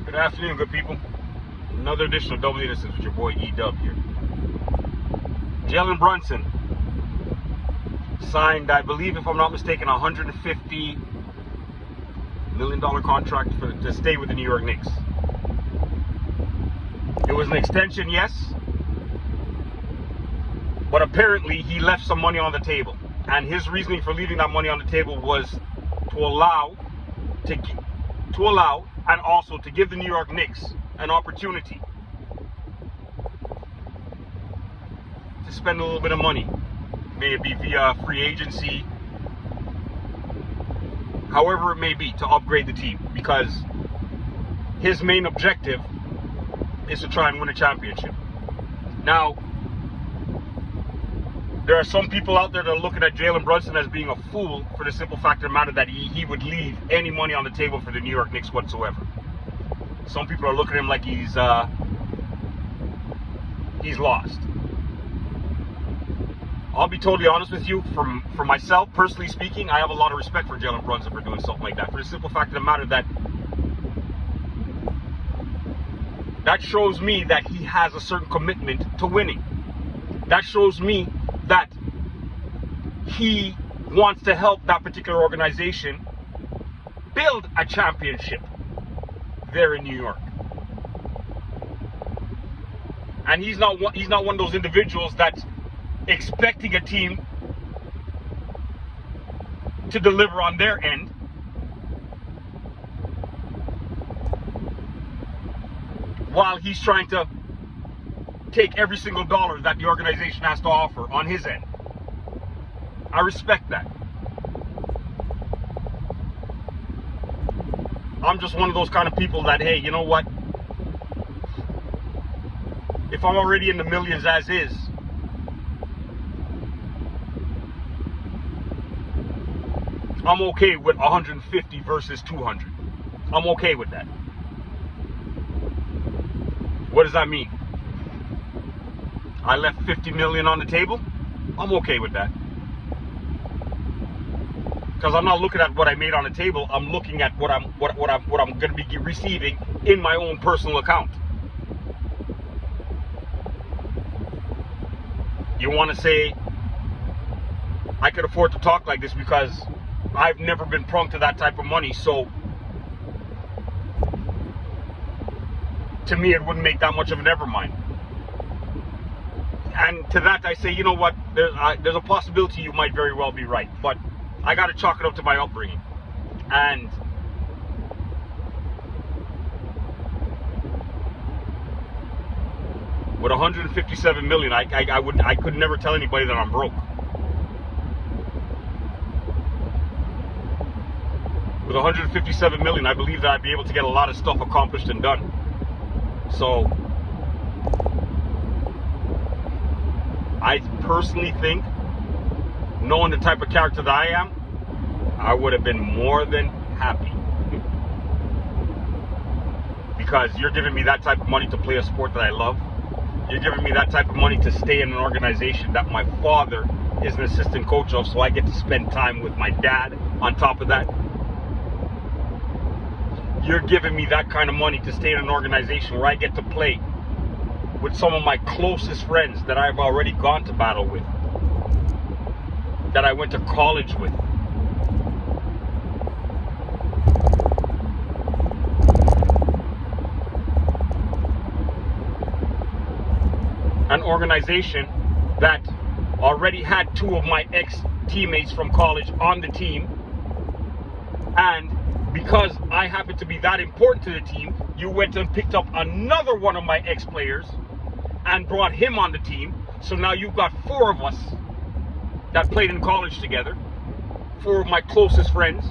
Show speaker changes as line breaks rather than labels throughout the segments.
Good afternoon, good people. Another edition of Double Innocence with your boy E-Dub here. Jalen Brunson signed, I believe, if I'm not mistaken, a $150 million contract to stay with the New York Knicks. It was an extension, yes, but apparently he left some money on the table. And his reasoning for leaving that money on the table was to allow and also to give the New York Knicks an opportunity to spend a little bit of money, may it be via free agency, however it may be, to upgrade the team, because his main objective is to try and win a championship. Now, there are some people out there that are looking at Jalen Brunson as being a fool for the simple fact of the matter that he would leave any money on the table for the New York Knicks whatsoever. Some people are looking at him like he's lost. I'll be totally honest with you. For myself, personally speaking, I have a lot of respect for Jalen Brunson for doing something like that. For the simple fact of the matter that shows me that he has a certain commitment to winning. That shows me that he wants to help that particular organization build a championship there in New York. And he's not one of those individuals that's expecting a team to deliver on their end. While he's trying to take every single dollar that the organization has to offer on his end. I respect that. I'm just one of those kind of people that, hey, you know what? If I'm already in the millions as is, I'm okay with 150 versus 200. I'm okay with that. What does that mean? I left 50 million on the table. I'm okay with that. Because I'm not looking at what I made on the table. I'm looking at what I'm going to be receiving in my own personal account. You want to say I could afford to talk like this because I've never been prone to that type of money. So to me, it wouldn't make that much of an ever mind. And to that I say, you know what, there's a possibility you might very well be right, but I got to chalk it up to my upbringing. And with 157 million, I could never tell anybody that I'm broke. With 157 million, I believe that I'd be able to get a lot of stuff accomplished and done. So I personally think, knowing the type of character that I am, I would have been more than happy. Because you're giving me that type of money to play a sport that I love. You're giving me that type of money to stay in an organization that my father is an assistant coach of, so I get to spend time with my dad on top of that. You're giving me that kind of money to stay in an organization where I get to play with some of my closest friends that I've already gone to battle with, that I went to college with. An organization that already had two of my ex-teammates from college on the team, and because I happen to be that important to the team, you went and picked up another one of my ex-players and brought him on the team. So now you've got four of us that played in college together, four of my closest friends.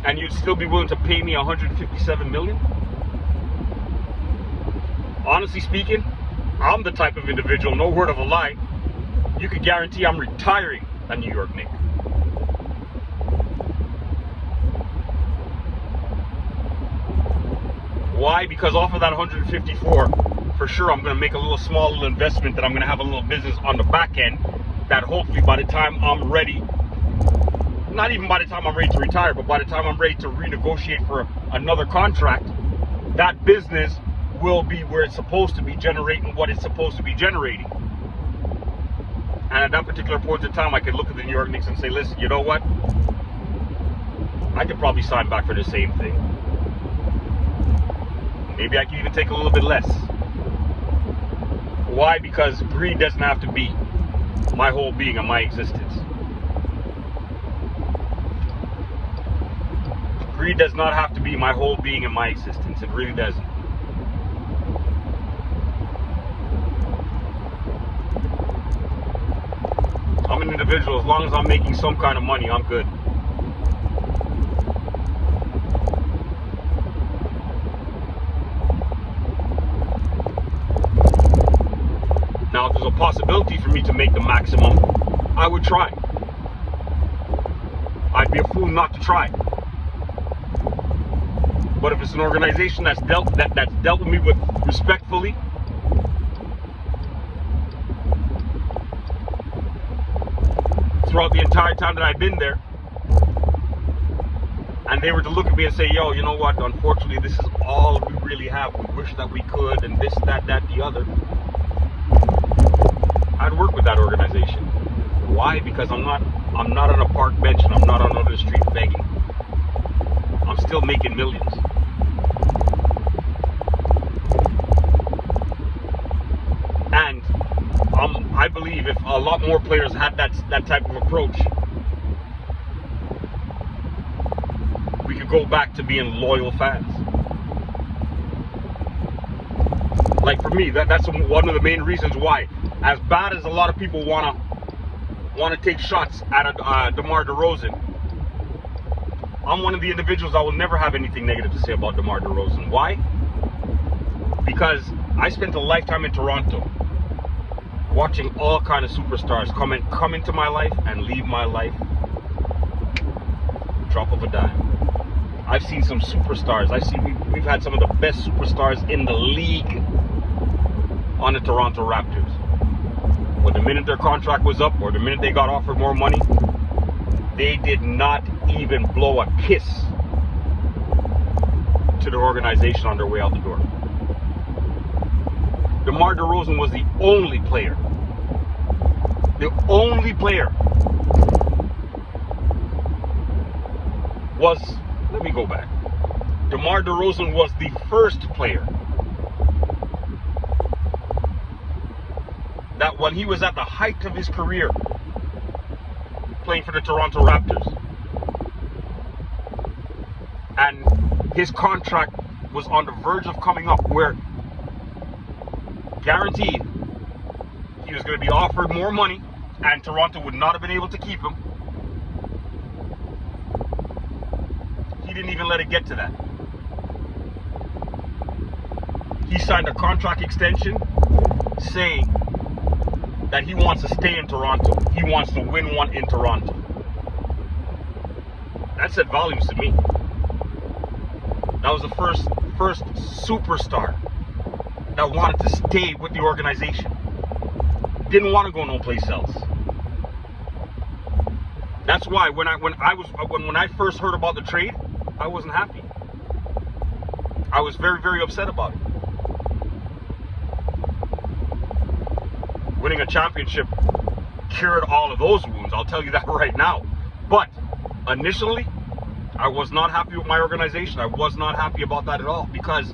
And you'd still be willing to pay me 157 million? Honestly speaking, I'm the type of individual, no word of a lie, you could guarantee I'm retiring a New York Knick. Why? Because off of that 154, for sure I'm going to make a small little investment that I'm going to have a little business on the back end that hopefully by the time I'm ready, not even by the time I'm ready to retire, but by the time I'm ready to renegotiate for another contract, that business will be where it's supposed to be, generating what it's supposed to be generating. And at that particular point in time, I could look at the New York Knicks and say, listen, you know what? I could probably sign back for the same thing. Maybe I can even take a little bit less. Why? Because greed doesn't have to be my whole being and my existence. Greed does not have to be my whole being and my existence. It really doesn't. I'm an individual. As long as I'm making some kind of money, I'm good. Now, if there's a possibility for me to make the maximum, I would try. I'd be a fool not to try. But if it's an organization that's dealt with me with respectfully, throughout the entire time that I've been there, and they were to look at me and say, yo, you know what, unfortunately this is all we really have, we wish that we could, and this, that, the other, I'd work with that organization. Why? Because I'm not on a park bench and I'm not on the street begging. I'm still making millions. And I believe if a lot more players had that type of approach, we could go back to being loyal fans. Like for me, that's one of the main reasons why, as bad as a lot of people want to take shots at DeMar DeRozan, I'm one of the individuals that will never have anything negative to say about DeMar DeRozan. Why? Because I spent a lifetime in Toronto, watching all kind of superstars come into my life and leave my life, drop of a dime. I've seen some superstars. We've had some of the best superstars in the league on the Toronto Raptors. But the minute their contract was up, or the minute they got offered more money, they did not even blow a kiss to their organization on their way out the door. DeMar DeRozan was the only player let me go back. DeMar DeRozan was the first player that when he was at the height of his career playing for the Toronto Raptors, and his contract was on the verge of coming up, where guaranteed he was going to be offered more money and Toronto would not have been able to keep him. He didn't even let it get to that. He signed a contract extension saying that he wants to stay in Toronto. He wants to win one in Toronto. That said volumes to me. That was the first superstar that wanted to stay with the organization. Didn't want to go no place else. That's why when I first heard about the trade, I wasn't happy. I was very, very upset about it. Winning a championship cured all of those wounds, I'll tell you that right now. But initially, I was not happy with my organization. I was not happy about that at all, because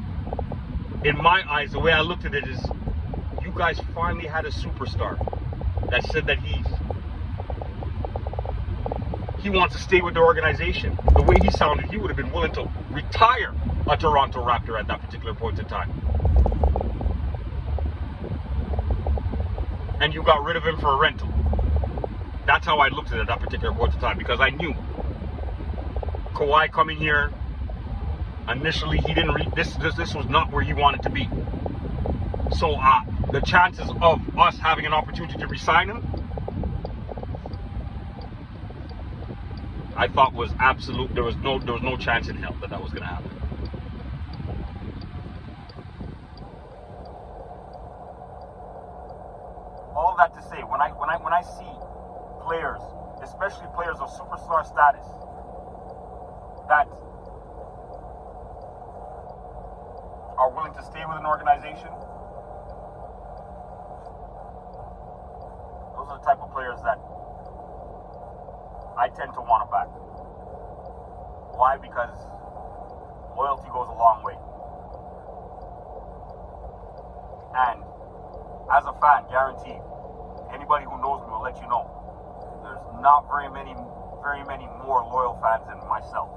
in my eyes, the way I looked at it is, you guys finally had a superstar that said that he wants to stay with the organization. The way he sounded, he would have been willing to retire a Toronto Raptor at that particular point in time. And you got rid of him for a rental. That's how I looked at that particular point in time, because I knew Kawhi coming here, initially he didn't this was not where he wanted to be. So the chances of us having an opportunity to re-sign him, I thought was absolute. There was no chance in hell that was going to happen. All that to say, when I see players, especially players of superstar status, that are willing to stay with an organization, those are the type of players that I tend to want to back. Why? Because loyalty goes a long way. And as a fan, guaranteed, anybody who knows me will let you know, there's not very many more loyal fans than myself.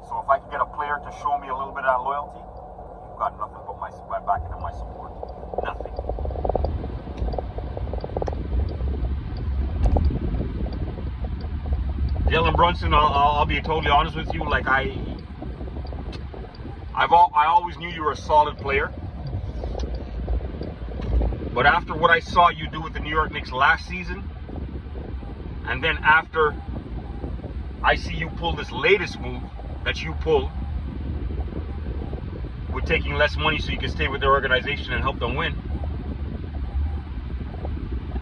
So if I can get a player to show me a little bit of that loyalty, you've got nothing but my backing and my support. Nothing. Jalen Brunson, I'll be totally honest with you. Like I always knew you were a solid player, but after what I saw you do with the New York Knicks last season, and then after I see you pull this latest move that you pulled with taking less money so you can stay with their organization and help them win,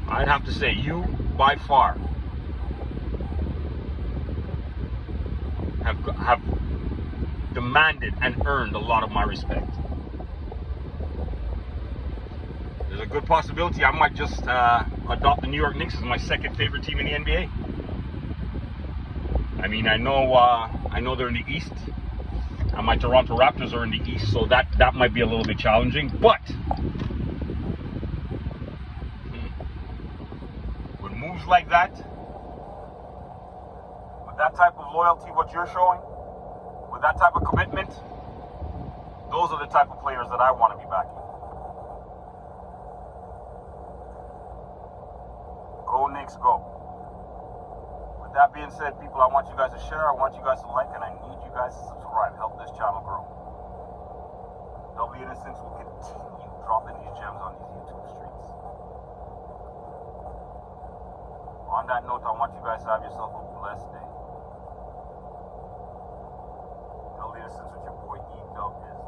I'd have to say you by far have demanded and earned a lot of my respect. There's a good possibility I might just adopt the New York Knicks as my second favorite team in the NBA. I mean, I know they're in the East, and my Toronto Raptors are in the East, so that might be a little bit challenging. But with moves like that, with that type of loyalty, what you're showing, with that type of commitment, those are the type of players that I want to be backing. Go Knicks, go. With that being said, people, I want you guys to share, I want you guys to like, and I need you guys to subscribe. Help this channel grow. Double Innocence will continue dropping these gems on these YouTube streets. On that note, I want you guys to have yourself a blessed day. Double Innocence with your boy E. Dub is.